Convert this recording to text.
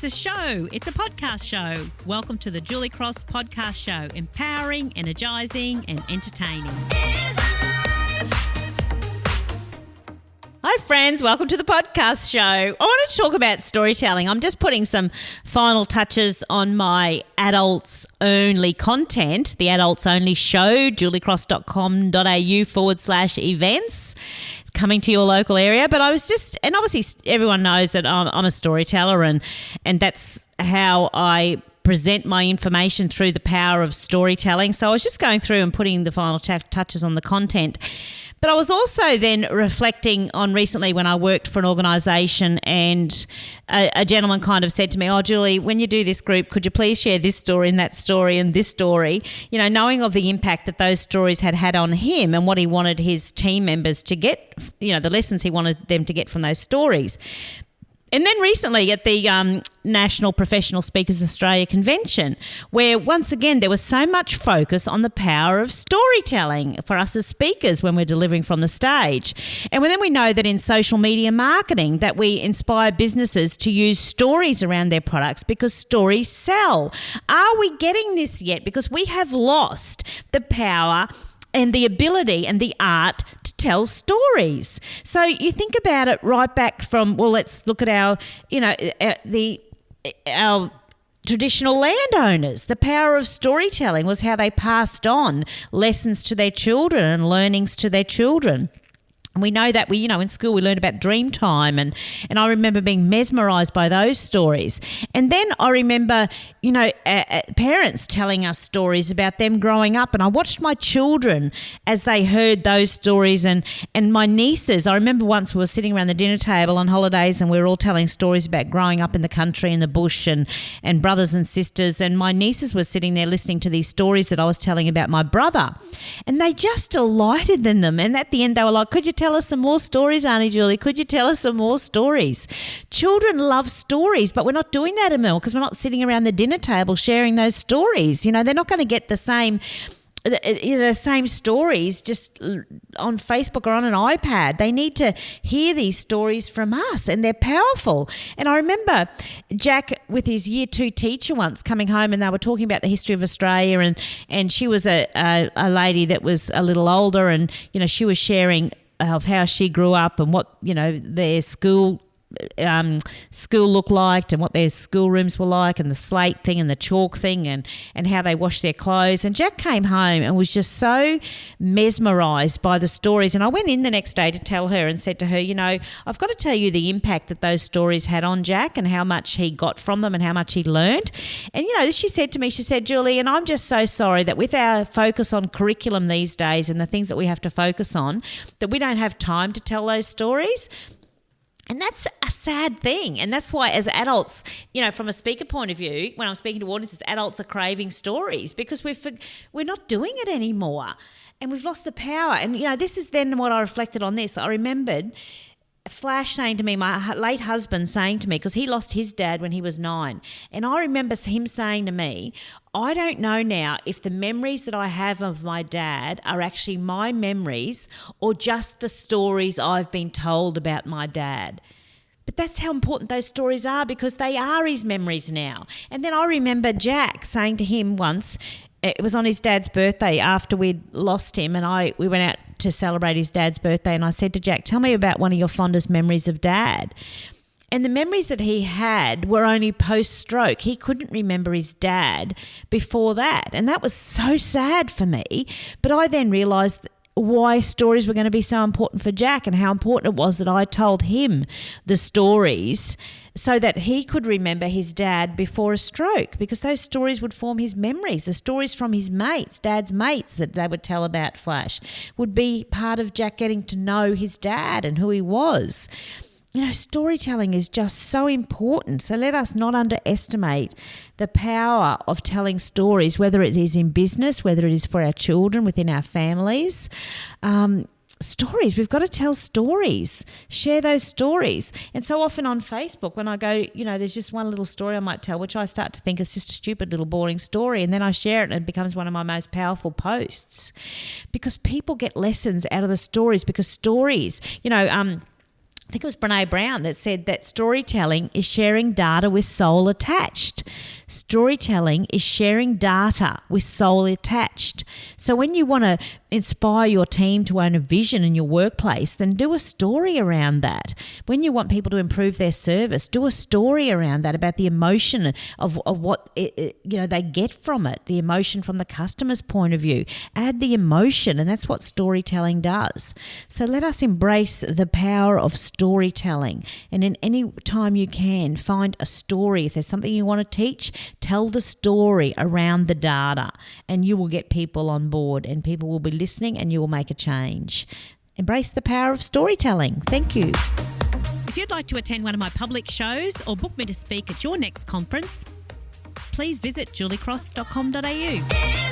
a show. It's a podcast show. Welcome to the Julie Cross Podcast Show. Empowering, energising and entertaining. Hi friends, welcome to the podcast show. I wanted to talk about storytelling. I'm just putting some final touches on my adults only content, the adults only show, juliecross.com.au/events, coming to your local area. But I was just, and obviously everyone knows that I'm a storyteller and that's how I present my information, through the power of storytelling. So I was just going through and putting the final touches on the content. But I was also then reflecting on recently when I worked for an organisation, and a gentleman kind of said to me, "Oh, Julie, when you do this group, could you please share this story and that story and this story?" You know, knowing of the impact that those stories had had on him and what he wanted his team members to get, you know, the lessons he wanted them to get from those stories. And then recently at the National Professional Speakers Australia Convention, where once again there was so much focus on the power of storytelling for us as speakers when we're delivering from the stage. And then we know that in social media marketing that we inspire businesses to use stories around their products because stories sell. Are we getting this yet? Because we have lost the power and the ability and the art to tell stories. So you think about it right back from, well, let's look at our, you know, our traditional landowners. The power of storytelling was how they passed on lessons to their children and learnings to their children. And we know that in school we learned about Dreamtime and I remember being mesmerised by those stories. And then I remember, parents telling us stories about them growing up, and I watched my children as they heard those stories and my nieces. I remember once we were sitting around the dinner table on holidays and we were all telling stories about growing up in the country in the bush and brothers and sisters, and my nieces were sitting there listening to these stories that I was telling about my brother, and they just delighted in them. And at the end they were like, "Could you tell us some more stories, Auntie Julie? Could you tell us some more stories?" Children love stories, but we're not doing that anymore because we're not sitting around the dinner table sharing those stories. You know, they're not going to get the same stories just on Facebook or on an iPad. They need to hear these stories from us, and they're powerful. And I remember Jack with his year 2 teacher once coming home, and they were talking about the history of Australia, and she was a lady that was a little older, and she was sharing of how she grew up and what their school looked like and what their schoolrooms were like, and the slate thing and the chalk thing and how they washed their clothes. And Jack came home and was just so mesmerised by the stories. And I went in the next day to tell her and said to her, I've got to tell you the impact that those stories had on Jack and how much he got from them and how much he learned. And she said to me, "Julie, and I'm just so sorry that with our focus on curriculum these days and the things that we have to focus on, that we don't have time to tell those stories." And that's a sad thing. And that's why as adults, from a speaker point of view, when I'm speaking to audiences, adults are craving stories because we're not doing it anymore and we've lost the power. And, this is then what I reflected on this. I remembered Flash saying to me, my late husband saying to me, because he lost his dad when he was 9. And I remember him saying to me, "I don't know now if the memories that I have of my dad are actually my memories or just the stories I've been told about my dad." But that's how important those stories are, because they are his memories now. And then I remember Jack saying to him once, it was on his dad's birthday after we'd lost him, and we went out to celebrate his dad's birthday, and I said to Jack, "Tell me about one of your fondest memories of Dad." And the memories that he had were only post-stroke. He couldn't remember his dad before that, and that was so sad for me. But I then realised why stories were going to be so important for Jack and how important it was that I told him the stories so that he could remember his dad before a stroke, because those stories would form his memories. The stories from his mates, Dad's mates, that they would tell about Flash would be part of Jack getting to know his dad and who he was. Storytelling is just so important. So let us not underestimate the power of telling stories, whether it is in business, whether it is for our children, within our families. Stories, we've got to tell stories, share those stories. And so often on Facebook when I go, there's just one little story I might tell, which I start to think is just a stupid little boring story, and then I share it and it becomes one of my most powerful posts, because people get lessons out of the stories, because stories, I think it was Brene Brown that said that storytelling is sharing data with soul attached. Storytelling is sharing data with soul attached. So when you want to inspire your team to own a vision in your workplace, then do a story around that. When you want people to improve their service, do a story around that about the emotion of what they get from it, the emotion from the customer's point of view. Add the emotion, and that's what storytelling does. So let us embrace the power of storytelling, and in any time you can, find a story. If there's something you want to teach, tell the story around the data, and you will get people on board, and people will be listening, and you will make a change. Embrace the power of storytelling. Thank you. If you'd like to attend one of my public shows or book me to speak at your next conference, please visit juliecross.com.au.